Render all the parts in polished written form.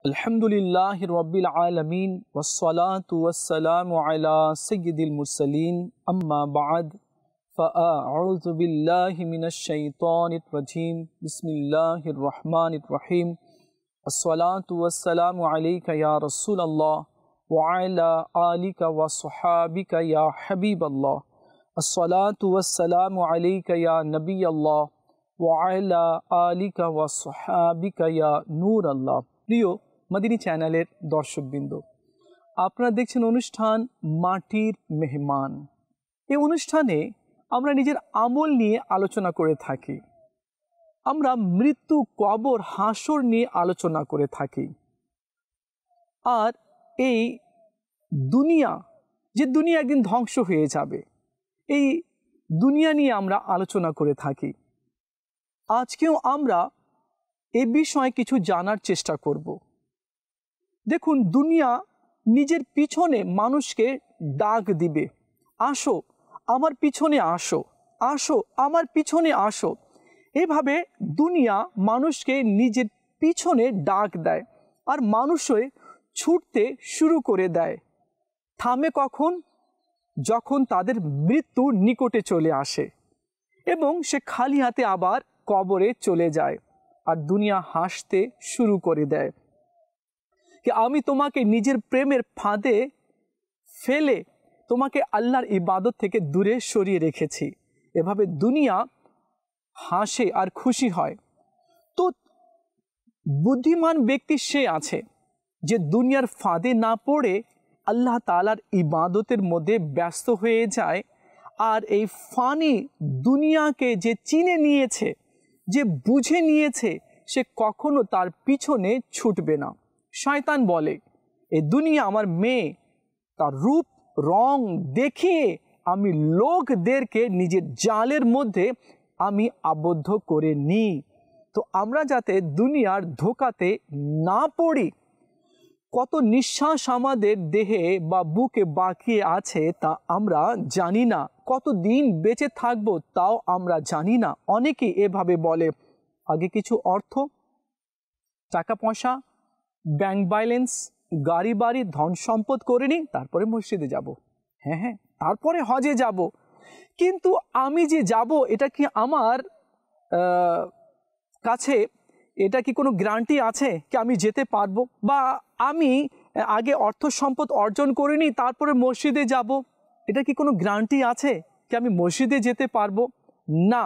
अल्हम्दुलिल्लाहि रब्बिल आलमीन वस्सलातु वस्सलामु अला सय्यिदिल मुरसलीन अम्मा बाद फ़अऊज़ु बिल्लाहि मिनश शैतानिर रजीम बिस्मिल्लाहिर रहमानिर रहीम अस्सलातु वस्सलामु अलैका या रसूलल्लाह व अला आलिका व स्वहाबिका या हबीबल्लाह अस्सलातु वस्सलामु अलैका या नबीअल्लाह व अला आलिका व स्वहाबिका या नूरल्लाह। प्रिय मदीनी चैनलेर दर्शकबृंद, आपनारा देखছেন অনুষ্ঠান মাটির মেহমান। এই অনুষ্ঠানে আমরা নিজের আমল নিয়ে আলোচনা করে থাকি। আমরা মৃত্যু, কবর, হাসর নিয়ে আলোচনা করে থাকি। আর এই দুনিয়া, যে দুনিয়া একদিন ধ্বংস হয়ে যাবে, এই দুনিয়া নিয়ে আমরা আলোচনা করে থাকি। আজকেও আমরা এই বিষয়ে কিছু জানার চেষ্টা করব। দেখুন, দুনিয়া নিজের পিছনে মানুষকে ডাক দিবে, আসো আমার পিছনে আসো, আসো আমার পিছনে আসো। এভাবে দুনিয়া মানুষকে নিজের পিছনে ডাক দেয়, আর মানুষও ছুটতে শুরু করে দেয়। থামে কখন? যখন তাদের মৃত্যু নিকটে চলে আসে এবং সে খালি হাতে আবার কবরে চলে যায়, আর দুনিয়া হাসতে শুরু করে দেয় कि आमी तुम्हाके निजेर प्रेमेर फाঁদে ফেলে তোমাকে আল্লাহর ইবাদত থেকে দূরে সরিয়ে রেখেছি। এভাবে দুনিয়া হাসে আর খুশি হয়। তো বুদ্ধিমান ব্যক্তি সে আছে যে দুনিয়ার ফাঁদে না পড়ে আল্লাহ তাআলার ইবাদতের মধ্যে ব্যস্ত হয়ে যায়। আর এই ফানি দুনিয়াকে যে চিনে নিয়েছে, যে বুঝে নিয়েছে, সে কখনো তার পিছনে ছুটবে না। শয়তান বলে, এই দুনিয়া আমার মেয়ে, তার রূপ রং দেখিয়ে আমি লোকদেরকে নিজের জালের মধ্যে আমি আবদ্ধ করে নিই। তো আমরা যাতে দুনিয়ার ধোকাতে না পড়ি, কত নিঃশ্বাস আমাদের দেহে বা বুকে বাকি আছে তা আমরা জানি না, কত দিন বেঁচে থাকবো তাও আমরা জানি না। অনেকেই এভাবে বলে, আগে কিছু অর্থ, টাকা পয়সা, ব্যাংক ব্যালেন্স, গাড়ি বাড়ি, ধন সম্পদ করে নি, তারপরে মসজিদে যাব, হ্যাঁ তারপরে হজে যাব। কিন্তু আমি যে যাব, এটা কি আমার কাছে এটা কি কোনো গ্যারান্টি আছে কি আমি যেতে পারবো? বা আমি আগে অর্থ সম্পদ অর্জন করে নি, তারপরে মসজিদে যাব, এটা কি কোনো গ্যারান্টি আছে কি আমি মসজিদে যেতে পারবো? না।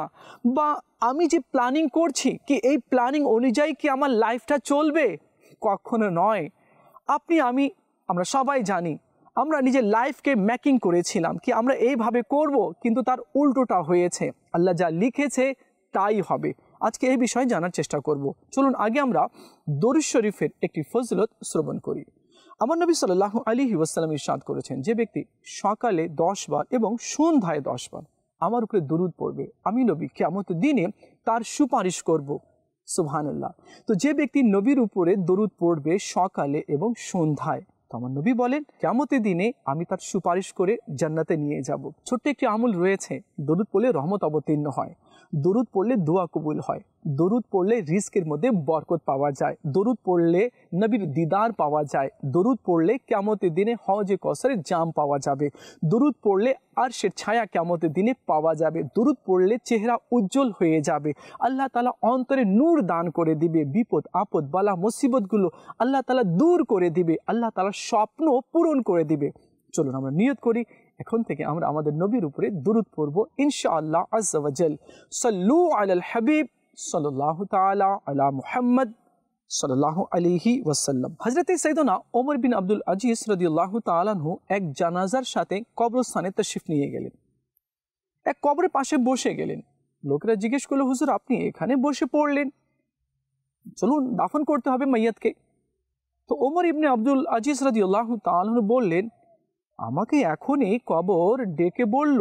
বা আমি যে প্ল্যানিং করছি, কি এই প্ল্যানিং অনুযায়ী কি আমার লাইফটা চলবে? কখনো নয়। আমরা সবাই জানি, আমরা নিজের লাইফকে মেকিং করেছিলাম কি আমরা এইভাবে করব, কিন্তু তার উল্টোটা হয়েছে। আল্লাহ যা লিখেছে তাই হবে। আজকে এই বিষয়ে জানার চেষ্টা করব। চলুন আগে আমরা দরুদ শরীফের একটি ফজিলত শ্রবণ করি। আমার নবী সাল্লাল্লাহু আলাইহি ওয়াসাল্লাম ইরশাদ করেছেন, যে ব্যক্তি সকালে 10 বার এবং সন্ধ্যায় 10 বার আমার উপরে দরুদ পড়বে, আমি নবী কিয়ামতের দিনে তার সুপারিশ করব। সুবহানাল্লাহ। তো যে ব্যক্তি নবীর উপরে দরুদ পড়বে সকালে এবং সন্ধ্যায়, তো আমার নবী বলেন কিয়ামতের দিনে আমি তার সুপারিশ করে জান্নাতে নিয়ে যাব। ছোট্ট একটি আমল রয়েছে, দরুদ পড়লে রহমত অবতীর্ণ হয়, দরুদ পড়লে দোয়া কবুল হয়, দরুদ পড়লে রিজকের মধ্যে বরকত পাওয়া যায়, দরুদ পড়লে নবীর দিদার পাওয়া যায়, দরুদ পড়লে কিয়ামতের দিনে হওজে কওসারের জাম পাওয়া যাবে, দরুদ পড়লে আরশের ছায়া কিয়ামতের দিনে পাওয়া যাবে, দরুদ পড়লে চেহারা উজ্জ্বল হয়ে যাবে, আল্লাহ তাআলা অন্তরে নূর দান করে দিবে, বিপদ আপদ বালা মুসিবতগুলো আল্লাহ তাআলা দূর করে দিবে, আল্লাহ তাআলা স্বপ্ন পূরণ করে দিবে। চলুন আমরা নিয়ত করি, এখন থেকে আমরা আমাদের নবীর উপরে দরুদ পড়ব ইনশাআল্লাহ আজ্জা ওয়া জাল। সাল্লু আলাল হাবিব সাল্লাল্লাহু তাআলা আলা মুহাম্মদ সাল্লাল্লাহু আলাইহি ওয়াসাল্লাম। হযরত সাইয়েদনা ওমর বিন আব্দুল আজিজ রাদিয়াল্লাহু তাআলা আনহু এক জানাজার সাথে কবরস্থানে তাশরিফ নিয়ে গেলেন। এক কবরের পাশে বসে গেলেন। লোকেরা জিজ্ঞেস করলো, হুজুর আপনি এখানে বসে পড়লেন, চলুন দাফন করতে হবে মাইয়াতকে। তো ওমর ইবনে আব্দুল আজিজ রাদিয়াল্লাহু তাআলা আনহু বললেন, আমাকে এখনই কবর ডেকে বলল,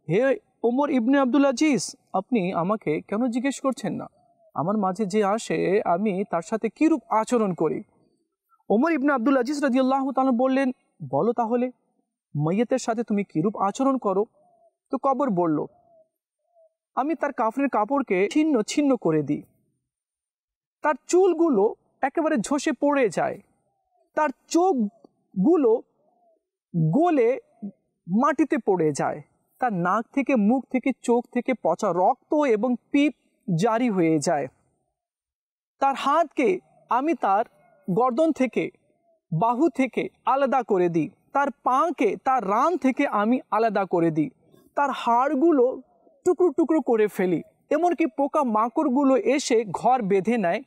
হে ওমর ইবনে আব্দুল আজিজ, আপনি আমাকে কেন জিজ্ঞেস করছেন না? আমার মাঝে যে আসে আমি তার সাথে কিরূপ আচরণ করি? ওমর ইবনে আব্দুল আজিজ রাদিয়াল্লাহু তাআলা বললেন, বলো তাহলে মাইয়াতের সাথে তুমি কিরূপ আচরণ করো? তো কবর বলল, আমি তার কাফনের কাপড়কে ছিন্ন ছিন্ন করে দিই, তার চুলগুলো একেবারে ঝসে পড়ে যায়, তার চোখগুলো গলে মাটিতে পড়ে যায়, তার নাক থেকে, মুখ থেকে, চোখ থেকে পচা রক্ত এবং পিপ জারি হয়ে যায়। তার হাতকে আমি তার গর্দন থেকে, বাহু থেকে আলাদা করে দিই, তার পাকে তার রান থেকে আমি আলাদা করে দিই, তার হাড়গুলো টুকরো টুকরো করে ফেলি, এমনকি পোকা মাকড়গুলো এসে ঘর বেঁধে নেয়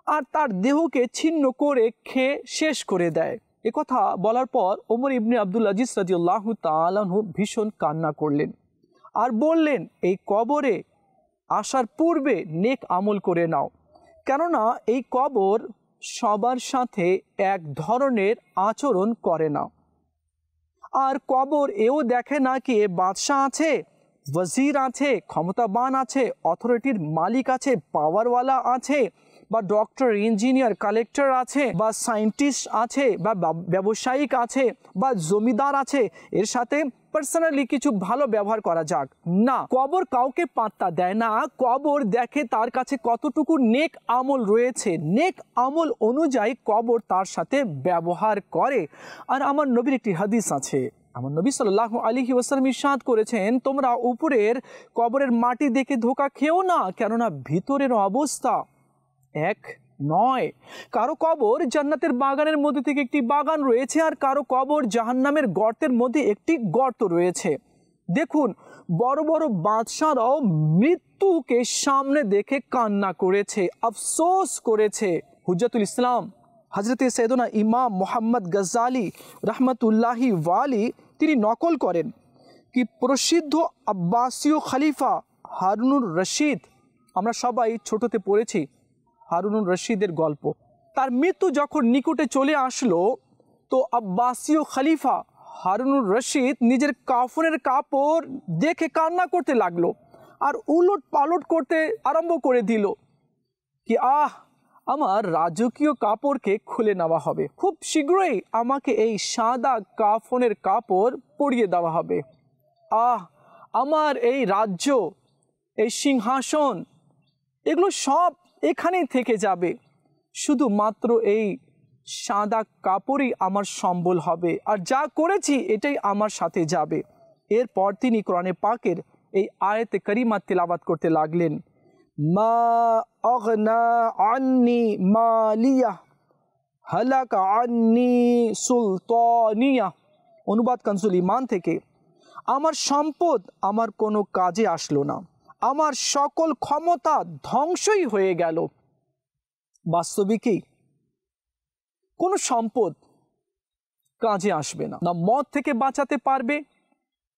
আর তার দেহকে ছিন্ন করে খেয়ে শেষ করে দেয়। একথা বলার পর ওমর ইবনে আব্দুল আজিজ রাদিয়াল্লাহু তাআলা আনহু ভীষণ কান্না করলেন আর বললেন, এই কবরে আসার পূর্বে নেক আমল করে নাও, কেননা এই কবর সবার সাথে এক ধরনের আচরণ করে না। আর কবর এও দেখে না কি বাদশাহ আছে, ওয়াজির আছে, ক্ষমতাবান আছে, অথরিটির মালিক আছে, পাওয়ারওয়ালা আছে, বা ডক্টর, ইঞ্জিনিয়ার, কালেক্টর আছে, বা সায়েন্টিস্ট আছে, বা ব্যবসায়িক আছে, বা জমিদার আছে, এর সাথে পার্সোনালি কিছু ভালো ব্যবহার করা যাক। না, কবর কাউকে পাত্তা দেয় না। কবর দেখে তার কাছে কতটুকু নেক আমল রয়েছে, নেক আমল অনুযায়ী কবর তার সাথে ব্যবহার করে। আর আমার নবীর একটি হাদিস আছে, আমার নবী সাল্লাল্লাহু আলাইহি ওয়াসাল্লাম ইরশাদ করেছেন, তোমরা উপরের কবরের মাটি দেখে ধোঁকা খেও না, কেননা ভিতরের অবস্থা এক নয়। কারো কবর জান্নাতের বাগানের মধ্যে থেকে একটি বাগান রয়েছে, আর কারো কবর জাহান্নামের গর্তের মধ্যে একটি গর্ত রয়েছে। দেখুন, বড় বড় বাদশারাও মৃত্যুকে সামনে দেখে কান্না করেছে, আফসোস করেছে। হুজ্জাতুল ইসলাম হজরত সৈয়দনা ইমাম মোহাম্মদ গজ্জালি রহমতুল্লাহি ওয়ালি তিনি নকল করেন কি প্রসিদ্ধ আব্বাসীয় খলিফা হারুনুর রশিদ, আমরা সবাই ছোটতে পড়েছি হারুনুর রশিদের গল্প, তার মৃত্যু যখন নিকটে চলে আসলো তো আব্বাসীয় খলিফা হারুনুর রশিদ নিজের কাফনের কাপড় দেখে কান্না করতে লাগলো আর উলট পালট করতে আরম্ভ করে দিল কি আমার রাজকীয় কাপড়কে খুলে নেওয়া হবে, খুব শীঘ্রই আমাকে এই সাদা কাফনের কাপড় পরিয়ে দেওয়া হবে। আমার এই রাজ্য, এই সিংহাসন, এগুলো সব এখানেই থেকে যাবে, শুধুমাত্র এই সাদা কাপড়ই আমার সম্বল হবে, আর যা করেছি এটাই আমার সাথে যাবে। এরপর তিনি কোরআনে পাকের এই আয়াতে কারিমা তিলাওয়াত করতে লাগলেন, মা আগনা আন্নি মালিয়া হালাকা আন্নি সুলতানিয়া। অনুবাদ কানজুল ঈমান থেকে, আমার সম্পদ আমার কোনো কাজে আসলো না, আমার সকল ক্ষমতা ধ্বংসই হয়ে গেল। বাস্তবিকই কোনো সম্পদ কাজে আসবে না, না মত থেকে বাঁচাতে পারবে,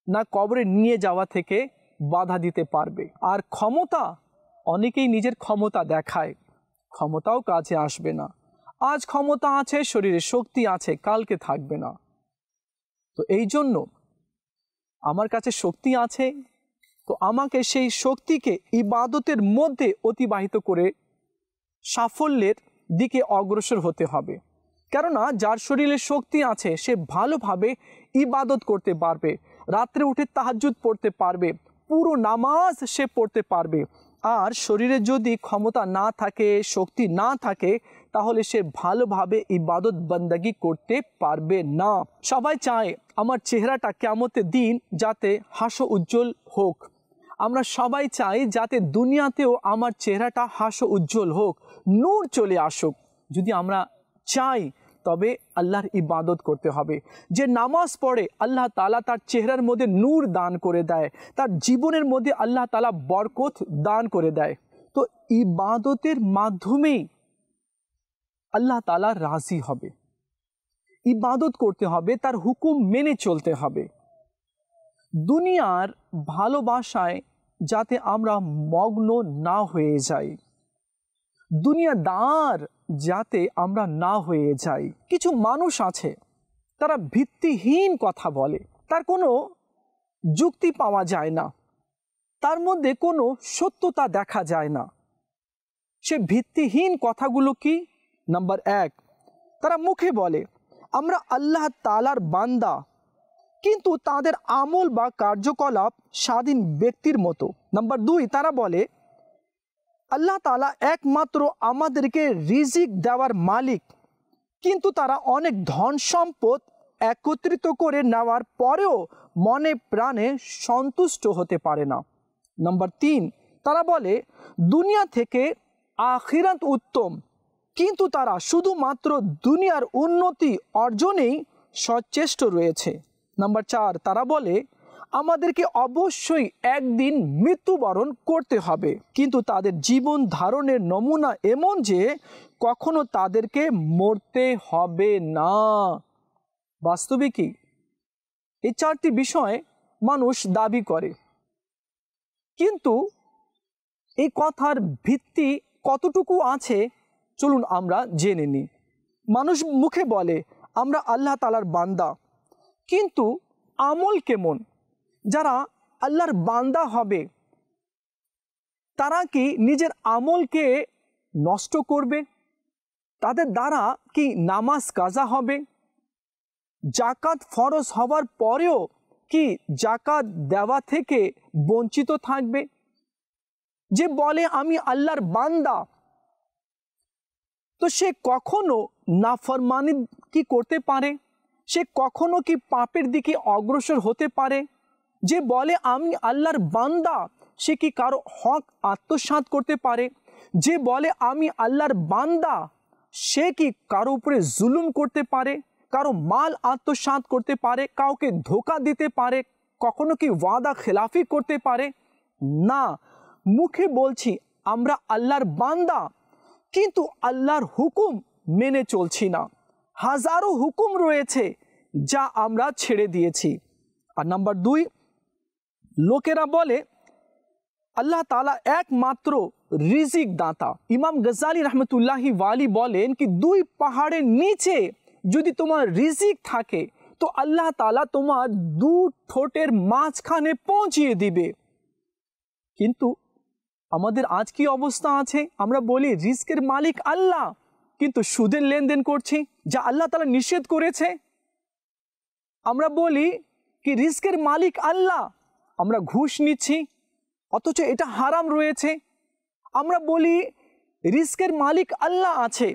না কবরে নিয়ে যাওয়া থেকে বাধা দিতে পারবে। আর ক্ষমতা, অনেকেই নিজের ক্ষমতা দেখায়, ক্ষমতাও কাজে আসবে না। আজ ক্ষমতা আছে, শরীরে শক্তি আছে, কালকে থাকবে না। তো এই জন্য আমার কাছে শক্তি আছে, তো আমাকে সেই শক্তিকে ইবাদতের মধ্যে অতিবাহিত করে সাফল্যের দিকে অগ্রসর হতে হবে। কেননা যার শরীরে শক্তি আছে সে ভালোভাবে ইবাদত করতে পারবে, রাত্রে উঠে তাহাজ্জুদ পড়তে পারবে, পুরো নামাজ সে পড়তে পারবে। আর শরীরে যদি ক্ষমতা না থাকে, শক্তি না থাকে, তাহলে সে ভালোভাবে ইবাদত বন্দেগী করতে পারবে না। সবাই চায় আমার চেহারাটা কিয়ামতের দিন যাতে হাস্য উজ্জ্বল হোক, আমরা সবাই চাই যাতে দুনিয়াতেও আমার চেহারাটা হাস্য উজ্জ্বল হোক, নূর চলে আসুক। যদি আমরা চাই তবে আল্লাহর ইবাদত করতে হবে। যে নামাজ পড়ে আল্লাহ তাআলা তার চেহারার মধ্যে নূর দান করে দেয়, তার জীবনের মধ্যে আল্লাহ তাআলা বরকত দান করে দেয়। তো ইবাদতের মাধ্যমেই আল্লাহ তাআলা রাজি হবে। ইবাদত করতে হবে, তার হুকুম মেনে চলতে হবে। দুনিয়ার ভালোবাসায় যাতে আমরা মগ্ন না হয়ে যাই, দুনিয়াদার যাতে আমরা না হয়ে যাই। কিছু মানুষ আছে তারা ভিত্তিহীন কথা বলে, তার কোনো যুক্তি পাওয়া যায় না, তার মধ্যে কোনো সত্যতা দেখা যায় না। সে ভিত্তিহীন কথাগুলো কি? নাম্বার 1, তারা মুখে বলে আমরা আল্লাহ তাআলার বান্দা, কিন্তু তাদের আমল বা কার্যকলাপ স্বাধীন ব্যক্তির মতো। নাম্বার 2, তারা বলে আল্লাহ তাআলা একমাত্র আমাদেরকে রিজিক দেওয়ার মালিক, কিন্তু তারা অনেক ধন সম্পদ একত্রিত করে নেওয়ার পরেও মনে প্রাণে সন্তুষ্ট হতে পারে না। নাম্বার 3, তারা বলে দুনিয়া থেকে আখিরাত উত্তম, কিন্তু তারা শুধুমাত্র দুনিয়ার উন্নতি অর্জনেই সচেষ্ট রয়েছে। নাম্বার 4, তারা বলে আমাদেরকে অবশ্যই একদিন মৃত্যুবরণ করতে হবে, কিন্তু তাদের জীবন ধারণের নমুনা এমন যে কখনো তাদেরকে মরতে হবে না। বাস্তবে কি এই 4টি বিষয় মানুষ দাবি করে, কিন্তু এই কথার ভিত্তি কতটুকু আছে চলুন আমরা জেনে নিই। মানুষ মুখে বলে আমরা আল্লাহ তাআলার বান্দা, কিন্তু আমল কেমন? যারা আল্লাহর বান্দা হবে তারা কি নিজের আমলকে নষ্ট করবে? তাদের দ্বারা কি নামাজ কাজা হবে? জাকাত ফরজ হওয়ার পরেও কি জাকাত দেওয়া থেকে বঞ্চিত থাকবে? যে বলে আমি আল্লাহর বান্দা, তো সে কখনো নাফরমানি কি করতে পারে? সে কখনো কি পাপের দিকে অগ্রসর হতে পারে? যে বলে আমি আল্লাহর বান্দা, সে কি কারো হক আত্মসাৎ করতে পারে? যে বলে আমি আল্লাহর বান্দা, সে কি কারো উপরে জুলুম করতে পারে? কারো মাল আত্মসাৎ করতে পারে? কাউকে ধোঁকা দিতে পারে? কখনো কি ওয়াদা খেলাফি করতে পারে? না, মুখে বলছি আমরা আল্লাহর বান্দা, কিন্তু আল্লাহর হুকুম মেনে চলছি না। হাজারো হুকুম রয়েছে যা আমরা ছেড়ে দিয়েছি। আর নাম্বার 2, লোকেরা বলে আল্লাহ তাআলা একমাত্র রিজিক দাতা। ইমাম গজালি রহমতুল্লাহি ওয়ালি বলেন কি 2 পাহাড়ের নিচে যদি তোমার রিজিক থাকে তো আল্লাহ তাআলা তোমার 2 ঠোঁটের মাঝখানে পৌঁছিয়ে দিবে। কিন্তু আমাদের আজ কি অবস্থা আছে? আমরা বলি রিজকের মালিক আল্লাহ, কিন্তু সুদের লেনদেন করছি যা আল্লাহ তাআলা নিষেধ করেছে। আমরা বলি কি রিজকের মালিক আল্লাহ, আমরা ঘুষ নিচ্ছি অথচ এটা হারাম রয়েছে। আমরা বলি রিজকের মালিক আল্লাহ আছে,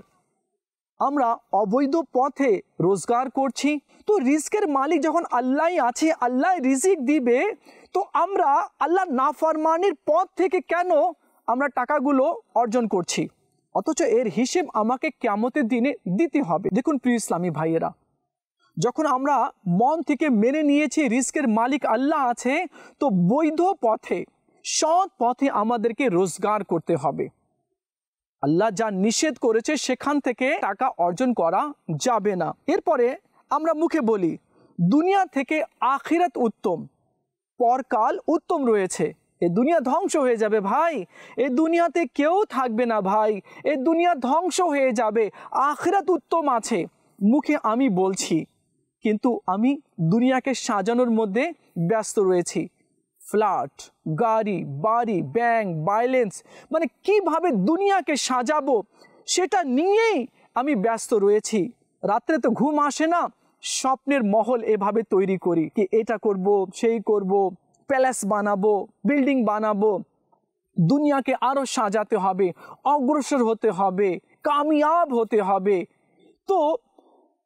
আমরা অবৈধ পথে রোজগার করছি। তো রিজকের মালিক যখন আল্লাহই আছে, আল্লাহ রিজিক দিবে, তো আমরা আল্লাহ নাফরমানির পথ থেকে কেন আমরা টাকাগুলো অর্জন করছি? অথচ এর হিসেব আমাকে কিয়ামতের দিনে দিতে হবে। দেখুন প্রিয় ইসলামী ভাইয়েরা, যখন আমরা মন থেকে মেনে নিয়েছি রিজকের মালিক আল্লাহ আছে, তো বৈধ পথে সৎ পথে আমাদেরকে রোজগার করতে হবে। আল্লাহ যা নিষেধ করেছে সেখান থেকে টাকা অর্জন করা যাবে না। এরপরে আমরা মুখে বলি দুনিয়া থেকে আখিরাত উত্তম, পরকাল উত্তম রয়েছে। এ দুনিয়া ধ্বংস হয়ে যাবে ভাই, এ দুনিয়াতে কেউ থাকবে না ভাই, এ দুনিয়া ধ্বংস হয়ে যাবে। আখিরাত উত্তম আছে, মুখে আমি বলছি, কিন্তু আমি দুনিয়াকে সাজানোর মধ্যে ব্যস্ত রয়েছি। ফ্ল্যাট, গাড়ি, বাড়ি, ব্যাংক ব্যালেন্স, মানে কিভাবে দুনিয়াকে সাজাবো সেটা নিয়েই আমি ব্যস্ত রয়েছি। রাত্রে তো ঘুম আসে না, স্বপ্নের মহল এভাবে তৈরি করি কি এটা করব, সেই করব, প্যালেস বানাবো, বিল্ডিং বানাবো, দুনিয়াকে আরো সাজাতে হবে, অগ্রসর হতে হবে, কামিয়াব হতে হবে। তো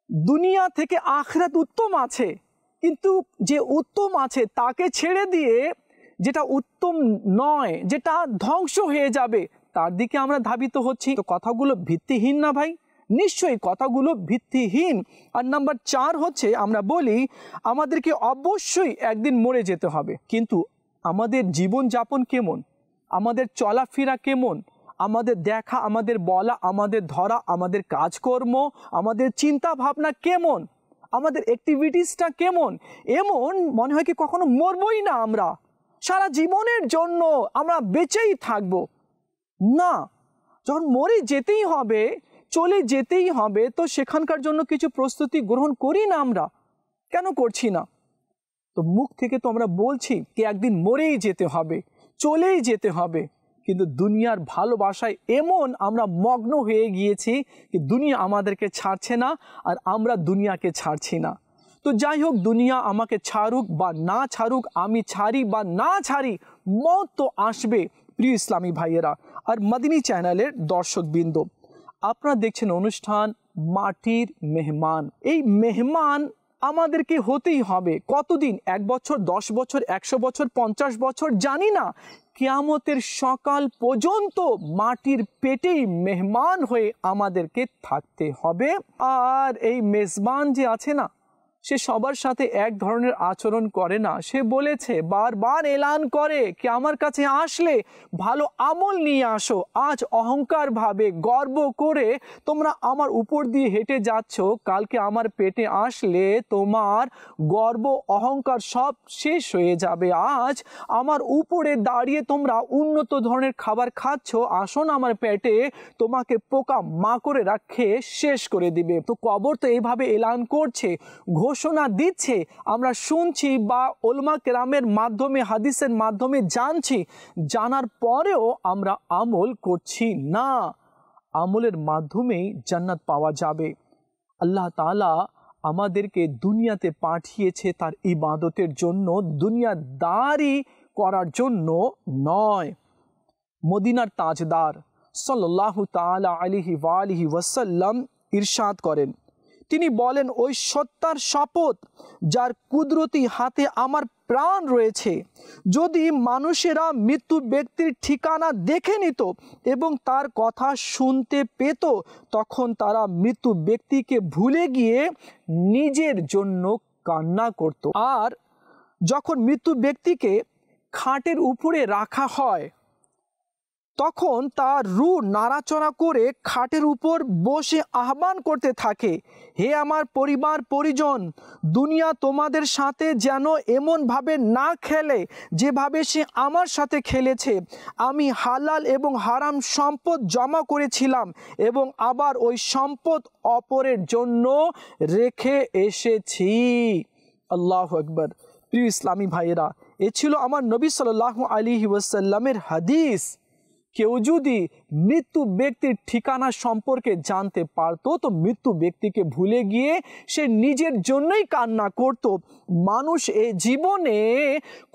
দুনিয়া থেকে আখিরাত উত্তম আছে, কিন্তু যে উত্তম আছে তাকে ছেড়ে দিয়ে যেটা উত্তম নয়, যেটা ধ্বংস হয়ে যাবে, তার দিকে আমরা ধাবিত হচ্ছি। তো কথাগুলো ভিত্তিহীন না ভাই? নিশ্চয়ই কথাগুলো ভিত্তিহীন। আর নাম্বার 4 হচ্ছে আমরা বলি আমাদেরকে অবশ্যই একদিন মরে যেতে হবে, কিন্তু আমাদের জীবনযাপন কেমন, আমাদের চলাফেরা কেমন, আমাদের দেখা, আমাদের বলা, আমাদের ধরা, আমাদের কাজকর্ম, আমাদের চিন্তা ভাবনা কেমন, আমাদের অ্যাক্টিভিটিসটা কেমন? এমন মনে হয় কি কখনো মরবই না, আমরা সারা জীবনের জন্য আমরা বেঁচেই থাকব না। যখন মরে যেতেই হবে, চলে যেতেই হবে, তো সেখানকার জন্য কিছু প্রস্তুতি গ্রহণ করি না আমরা? কেন করছি না? তো মুখ থেকে তো আমরা বলছি কি একদিন মরেই যেতে হবে, চলেই যেতে হবে, কিন্তু দুনিয়ার ভালোবাসায় এমন আমরা মগ্ন হয়ে গিয়েছি কি দুনিয়া আমাদেরকে ছাড়ছে না আর আমরা দুনিয়াকে ছাড়ছি না। তো যাই হোক, দুনিয়া আমাকে ছাড়ুক বা না ছাড়ুক, আমি ছাড়ি বা না ছাড়ি, মওত তো আসবে, প্রিয় ইসলামী ভাইয়েরা আর মদিনী চ্যানেলের দর্শকবৃন্দ, আপনারা দেখছেন অনুষ্ঠান মাটির মেহমান। এই মেহমান আমাদেরকে হতেই হবে। কতদিন? 1 বছর, 10 বছর, 100 বছর, 50 বছর, জানি না। কিয়ামতের সকাল পর্যন্ত মাটির পেটেই মেহমান হয়ে আমাদেরকে থাকতে হবে। আর এই মেজবান যে আছে না, সে সবার সাথে এক ধরনের আচরণ করে না। সে বলেছে, বারবার এলান করে কি আমার কাছে আসলে ভালো আমল নিয়ে আসো। আজ অহংকার ভাবে, গর্ব করে তোমরা আমার উপর দিয়ে হেঁটে যাচ্ছ, কালকে আমার পেটে আসলে তোমার গর্ব অহংকার সব শেষ হয়ে যাবে। আজ আমার উপরে দাঁড়িয়ে তোমরা উন্নত ধরনের খাবার খাচ্ছ, আসো না আমার পেটে, তোমাকে পোকা মাকড়ে রাখে শেষ করে দিবে। তো কবর তো এইভাবে এলান করছে, ঘোষণা দিচ্ছে, আমরা শুনছি বা উলামা কেরামের মাধ্যমে, হাদিসের মাধ্যমে জানছি। জানার পরেও আমরা আমল করছি না। আমলের মাধ্যমেই জান্নাত পাওয়া যাবে। আল্লাহ তাআলা আমাদেরকে দুনিয়াতে পাঠিয়েছে তার ইবাদতের জন্য, দুনিয়াদারি করার জন্য নয়। মদিনার তাজদার সাল্লাল্লাহু তাআলা আলাইহি ওয়া আলিহি ওয়াসাল্লাম ইরশাদ করেন, তিনি বলেন, ওই সত্তার শপথ যার কুদরতি হাতে আমার প্রাণ রয়েছে, যদি মানুষেরা মৃত্যু ব্যক্তির ঠিকানা দেখে নিত এবং তার কথা শুনতে পেত, তখন তারা মৃত্যু ব্যক্তিকে ভুলে গিয়ে নিজের জন্য কান্না করত। আর যখন মৃত্যু ব্যক্তিকে খাটের উপরে রাখা হয়, তখন তার রূহ নাড়াচড়া করে খাটের উপর বসে আহ্বান করতে থাকে, হে আমার পরিবার পরিজন, দুনিয়া তোমাদের সাথে যেন এমনভাবে না খেলে যেভাবে সে আমার সাথে খেলেছে। আমি হালাল এবং হারাম সম্পদ জমা করেছিলাম এবং আবার ওই সম্পদ অপরের জন্য রেখে এসেছি। আল্লাহু আকবার। প্রিয় ইসলামী ভাইয়েরা, এ ছিল আমার নবী সাল্লাল্লাহু আলাইহি ওয়াসাল্লামের হাদিস। কেউ যদি মৃত্যু ব্যক্তির ঠিকানা সম্পর্কে জানতে পারত, তো মৃত্যু ব্যক্তিকে ভুলে গিয়ে সে নিজের জন্যই কান্না করত। মানুষ এই জীবনে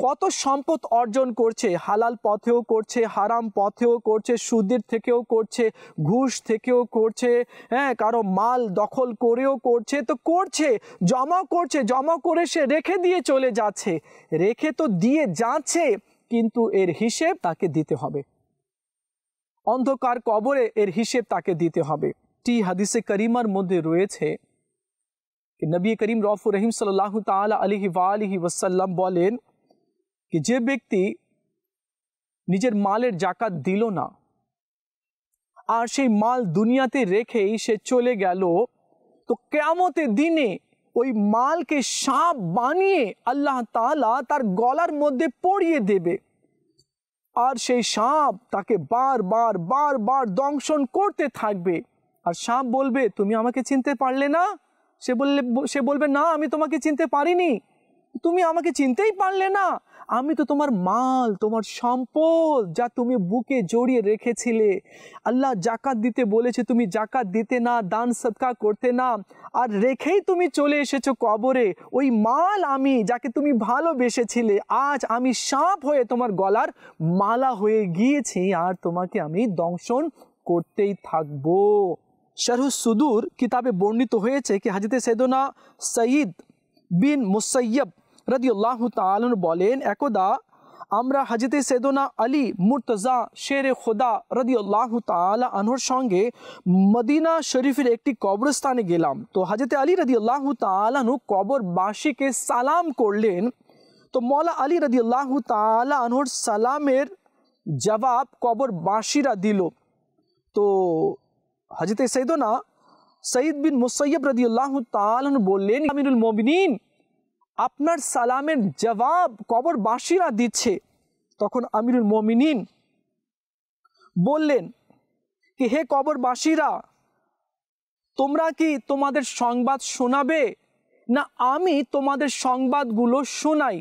কত সম্পদ অর্জন করছে, হালাল পথেও করছে, হারাম পথেও করছে, সুদের থেকেও করছে, ঘুষ থেকেও করছে, কারো মাল দখল করেও করছে, তো করছে, জমা করে সে রেখে দিয়ে চলে যাচ্ছে। রেখে তো দিয়ে যাচ্ছে, কিন্তু এর হিসেব তাকে দিতে হবে। অন্ধকার কবরে এর হিসেব তাকে দিতে হবে। টি হাদিসে করিমার মধ্যে রয়েছে कि नबी करीम रऊफ़ुर रहीम सल्लल्लाहु ताला अलैहि वा आलिहि वसल्लम বলেন कि যে ব্যক্তি নিজের মালের যাকাত দিল না আর সেই মাল দুনিয়াতে রেখেই সে চলে গেল, তো কিয়ামতের দিনে ওই মালকে সাপ বানিয়ে আল্লাহ তাআলা তার গলার মধ্যে পরিয়ে দেবে। আর সেই সাপ তাকে বারবার দংশন করতে থাকবে। আর সাপ বলবে, তুমি আমাকে চিনতে পারলে না? সে বলবে, না, আমি তোমাকে চিনতে পারিনি, তুমি আমাকে চিনতেই পারলে না। আমি তো তোমার মাল, তোমার সম্পদ, যা তুমি বুকে জড়িয়ে রেখেছিলে। আল্লাহ জাকাত দিতে বলেছে, তুমি জাকাত দিতে না, দান সদকা করতে না, আর রেখেই তুমি চলে এসেছো কবরে। ওই মাল আমি, যাকে তুমি ভালোবেসেছিলে, আজ আমি সাপ হয়ে তোমার গলার মালা হয়ে গিয়েছি, আর তোমাকে আমি দংশন করতেই থাকবো। শরহুস সুদূর কিতাবে বর্ণিত হয়েছে কি হযরত সৈয়দনা সঈদ বিন মুসাইয়্যিব রাদিয়াল্লাহু তাআলা বলেন, একদা আমরা হযরত সৈয়দনা আলী মুর্তজা শের খোদা রাদিয়াল্লাহু তাআলা আনহুর সঙ্গে মদিনা শরীফের একটি কবরস্থানে গেলাম। তো হযরত আলী রাদিয়াল্লাহু তাআলা আনহু কবরবাসীকে সালাম করলেন। তো মওলা আলী রাদিয়াল্লাহু তাআলা আনহুর সালামের জবাব কবরবাসীরা দিল। তো হযরত সৈয়দনা সঈদ বিন মুসাইয়্যিব রাদিয়াল্লাহু তাআলা বললেন, আমিরুল মুমিনিন, আপনার সালামের জবাব কবরবাসীরা দিচ্ছে। তখন আমিরুল মুমিনিন বললেন কি, হে কবরবাসীরা, তোমরা কি তোমাদের সংবাদ শোনাবে, না আমি তোমাদের সংবাদগুলো শোনাই?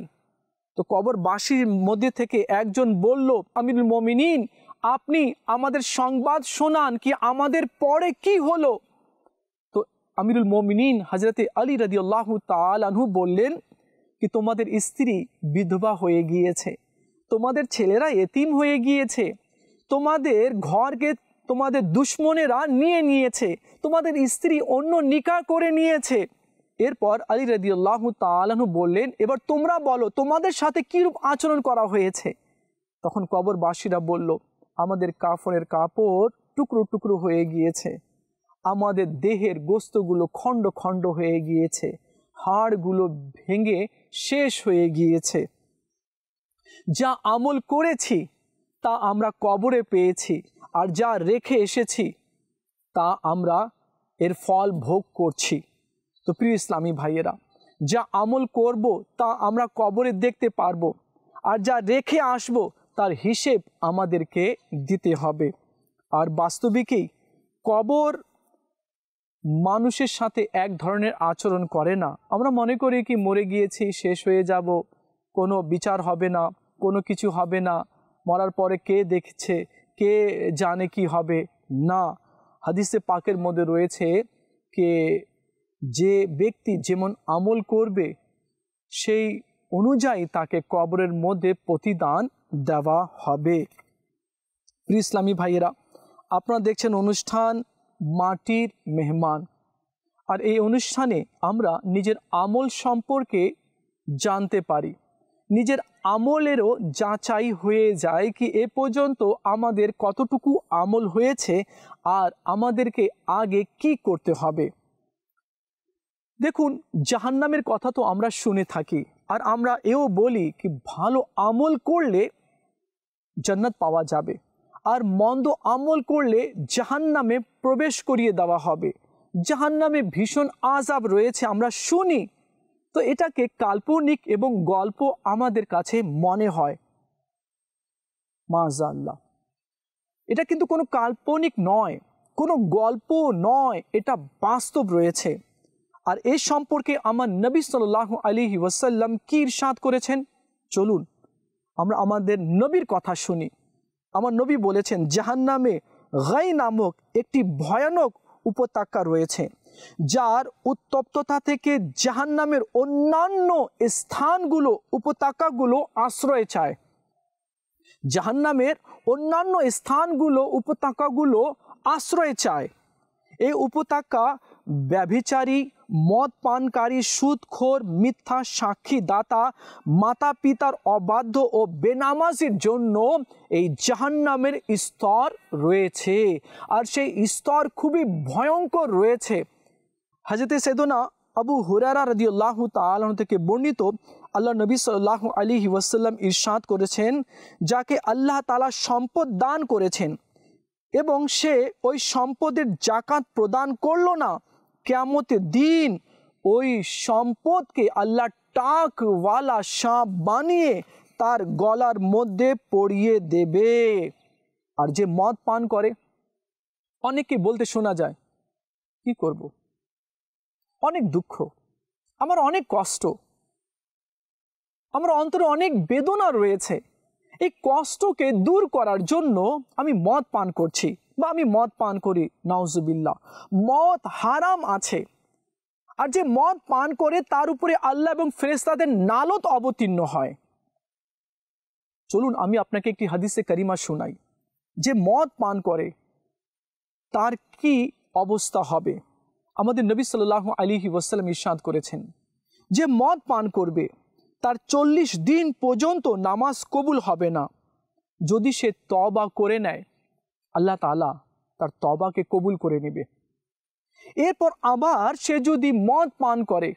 তো কবরবাসীর মধ্যে থেকে একজন বলল, আমিরুল মুমিনিন, আপনি আমাদের সংবাদ শোনান, কি আমাদের পরে কি হলো? তো আমিরুল মুমিনিন হযরত আলী রাদিয়াল্লাহু তাআলা আনহু বললেন কি, তোমাদের স্ত্রী বিধবা হয়ে গিয়েছে, তোমাদের ছেলেরা এতিম হয়ে গিয়েছে, তোমাদের ঘরকে তোমাদের দুশ্মনেরা নিয়ে নিয়েছে, তোমাদের স্ত্রী অন্য নিকাহ করে নিয়েছে। এরপর আলী রাদিয়াল্লাহু তাআলা আনহু বললেন, এবার তোমরা বলো তোমাদের সাথে কিরূপ আচরণ করা হয়েছে। তখন কবরবাসীরা বলল, আমাদের কাফনের কাপড় টুকরো টুকরো হয়ে গিয়েছে, আমাদের দেহের গোস্তগুলো খণ্ড খণ্ড হয়ে গিয়েছে, হাড়গুলো ভেঙে শেষ হয়ে গিয়েছে। যা আমল করেছি তা আমরা কবরে পেয়েছি, আর যা রেখে এসেছি তা আমরা এর ফল ভোগ করছি। তো প্রিয় ইসলামী ভাইয়েরা, যা আমল করব তা আমরা কবরে দেখতে পারবো, আর যা রেখে আসব তার হিসেব আমাদেরকে দিতে হবে। আর বাস্তবিকই কবর মানুষের সাথে এক ধরনের আচরণ করে না। আমরা মনে করি কি মরে গিয়েছি, শেষ হয়ে যাব, কোনো বিচার হবে না, কোনো কিছু হবে না, মরার পরে কে দেখছে, কে জানে কি হবে। না, হাদিসে পাকের মধ্যে রয়েছে যে যে ব্যক্তি যেমন আমল করবে সেই অনুযায়ী তাকে কবরের মধ্যে প্রতিদান দেওয়া হবে। প্রিয় ইসলামী ভাইয়েরা, আপনারা দেখছেন অনুষ্ঠান মাটির মেহমান, আর এই অনুষ্ঠানে আমরা নিজের আমল সম্পর্কে জানতে পারি। নিজের আমলেরও যাচাই হয়ে যায় কি এ পর্যন্ত আমাদের কতটুকু আমল হয়েছে আর আমাদেরকে আগে কি করতে হবে। দেখুন, জাহান্নামের কথা তো আমরা শুনে থাকি, আর আমরা এও বলি কি ভালো আমল করলে জান্নাত পাওয়া যাবে, আর মন্দ আমল করলে জাহান্নামে প্রবেশ করিয়ে দেওয়া হবে, জাহান্নামে ভীষণ আযাব রয়েছে, আমরা শুনি। তো এটাকে কাল্পনিক এবং গল্প আমাদের কাছে মনে হয়। মাআযাল্লাহ, এটা কিন্তু কোনো কাল্পনিক নয়, কোনো গল্প নয়, এটা বাস্তব রয়েছে। আর এ সম্পর্কে আমার নবী সাল্লাল্লাহু আলাইহি ওয়াসাল্লাম কি ইরশাদ করেছেন, চলুন আমরা আমাদের নবীর কথা শুনি। আমার নবী বলেছেন, জাহান্নামে গাই নামক একটি ভয়ানক উপত্যকা রয়েছে, যার উত্তপ্ততা থেকে জাহান্নামের অন্যান্য স্থানগুলো উপত্যকাগুলো আশ্রয় চায়। জাহান্নামের অন্যান্য স্থানগুলো উপত্যকাগুলো আশ্রয় চায়। এই উপত্যকা ব্যভিচারী, মদ পানকারী, সুদখোর, মিথ্যা সাক্ষী দাতা, মাতা পিতার অবাধ্য ও বেনামাজির জন্য এই জাহান্নামের স্তর রয়েছে, আর সেই স্তর খুবই ভয়ঙ্কর রয়েছে। হযরতে সাইয়েদনা আবু হুরায়রা রাদিয়াল্লাহু তাআলা থেকে বর্ণিত, আল্লাহ নবী সাল্লাল্লাহু আলাইহি ওয়াসাল্লাম ইরশাদ করেছেন, যাকে আল্লাহ তাআলা সম্পদ দান করেছেন এবং সে ওই সম্পদের যাকাত প্রদান করলো না, কিয়ামতের দিন ওই সম্পদকে আল্লাহ টাকওয়ালা সাপ বানিয়ে তার গলার মধ্যে পরিয়ে দেবে। আর যে মদ পান করে, অনেককে বলতে শোনা যায়, কি করব, অনেক দুঃখ, আমার অনেক কষ্ট, আমার অন্তরে অনেক বেদনা রয়েছে, এই কষ্টকে দূর করার জন্য আমি মদ পান করছি বা আমি মদ পান করি। নাউজুবিল্লাহ, মদ হারাম আছে, আর যে মদ পান করে তার উপরে আল্লাহ এবং ফেরেশতাদের নালত অবতীর্ণ হয়। চলুন আমি আপনাকে একটি হাদিসে কারিমা শোনাই, যে মদ পান করে তার কি অবস্থা হবে। আমাদের নবী সাল্লাল্লাহু আলাইহি ওয়াসাল্লাম ইরশাদ করেছেন, যে মদ পান করবে তার 40 দিন পর্যন্ত নামাজ কবুল হবে না। যদি সে তওবা করে নেয়, আল্লাহ তাআলা তার তওবাকে কবুল করে নেবে। এরপর আবার সে যদি মদ পান করে,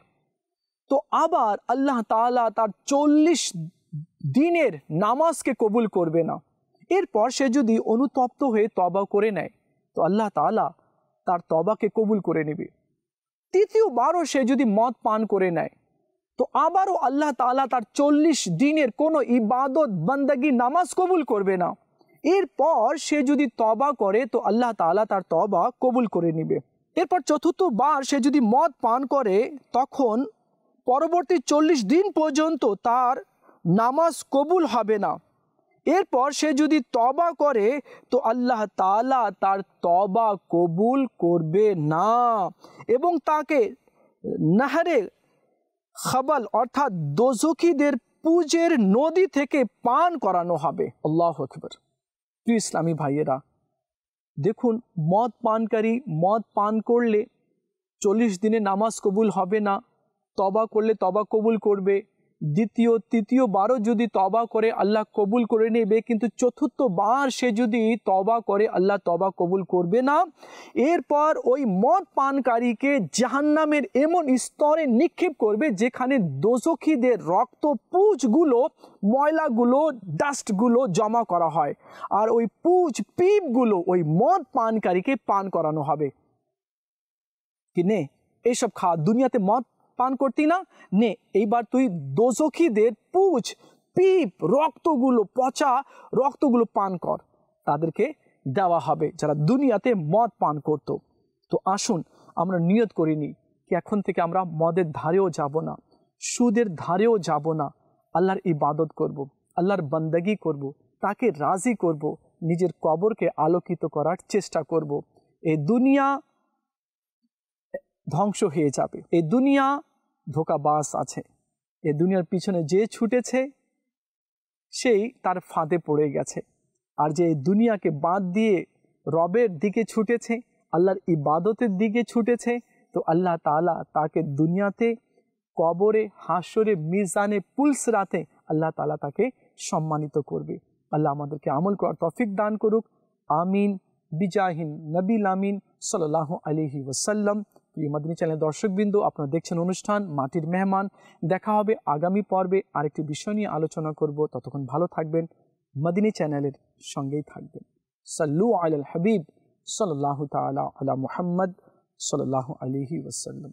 তো আবার আল্লাহ তাআলা তার 40 দিনের নামাজকে কবুল করবে না। এরপর সে যদি অনুতপ্ত হয়ে তওবা করে নেয়, তো আল্লাহ তাআলা তার তওবাকে কবুল করে নেবে। তৃতীয়বারও সে যদি মদ পান করে নেয়, তো আবারও আল্লাহ তাআলা তার 40 দিনের কোনো ইবাদত বান্দাগি নামাজ কবুল করবে না। এরপর সে যদি তওবা করে, তো আল্লাহ তাআলা তার তওবা কবুল করে নেবে। এরপর চতুর্থবার সে যদি মদ পান করে, তখন পরবর্তী 40 দিন পর্যন্ত তার নামাজ কবুল হবে না। এরপর সে যদি তওবা করে, তো আল্লাহ তাআলা তার তওবা কবুল করবে না এবং তাকে নাহরে খাবাল অর্থাৎ দোজখীদের পুজের নদী থেকে পান করানো হবে। আল্লাহু আকবার। প্রিয় ইসলামী ভাইয়েরা, দেখুন, মদ পানকারী মদ পান করলে 40 দিনে নামাজ কবুল হবে না, তবা করলে তবা কবুল করবে, দ্বিতীয় তৃতীয়বারও যদি তবা করে আল্লাহ কবুল করে নেবে, কিন্তু চতুর্থবার সে যদি তবা করে আল্লাহ তবা কবুল করবে না। এরপর ওই মদ পানকারীকে জাহান্নামের এমন স্তরে নিক্ষেপ করবে যেখানে দোজখীদের রক্ত পুঁজগুলো, ময়লাগুলো, ডাস্টগুলো জমা করা হয়, আর ওই পুঁজ পিপগুলো ওই মদ পানকারীকে পান করানো হবে। কি নে এইসব খা, দুনিয়াতে মদ পান করতি না, নে এইবার তুই দোজখীদের পুঁজ পিপ রক্তগুলো, পচা রক্তগুলো পান কর। তাদেরকে দেওয়া হবে যারা দুনিয়াতে মদ পান করত। তো আসুন আমরা নিয়ত করিনি কি এখন থেকে আমরা মদের ধারেও যাব না, সুদের ধারেও যাব না, আল্লাহর ইবাদত করব, আল্লাহর বান্দাগি করব, তাকে রাজি করব, নিজের কবরকে আলোকিত করার চেষ্টা করব। এই দুনিয়া ধ্বংস হয়ে যাবে, এই দুনিয়া ধোঁকাবাজ আছে, এই দুনিয়ার পিছনে যে ছুটেছে সেই তার ফাঁদে পড়ে গেছে। আর যে এই দুনিয়াকে বাদ দিয়ে রবের দিকে ছুটেছে, আল্লাহর ইবাদতের দিকে ছুটেছে, তো আল্লাহ তাআলা তাকে দুনিয়াতে, কবরে, হাসরে, মিজানে, পুলসরাতে আল্লাহ তাআলা তাকে সম্মানিত করবে। আল্লাহ আমাদেরকে আমল করার তৌফিক দান করুক। আমিন বিজাহিন নবীল আমিন সাল্লাল্লাহু আলাইহি ওয়াসাল্লাম। প্রিয় মাদিনী চ্যানেলের দর্শকবৃন্দ, আপনারা দেখছেন অনুষ্ঠান মাটির মেহমান। দেখা হবে আগামী পর্বে, আরেকটি বিষয় নিয়ে আলোচনা করব। ততক্ষণ ভালো থাকবেন, মাদিনী চ্যানেলের সঙ্গেই থাকবেন। সাল্লু আলাল হাবিব সাল্লাল্লাহু তাআলা আলা মুহাম্মদ সাল্লাল্লাহু আলাইহি ওয়াসাল্লাম।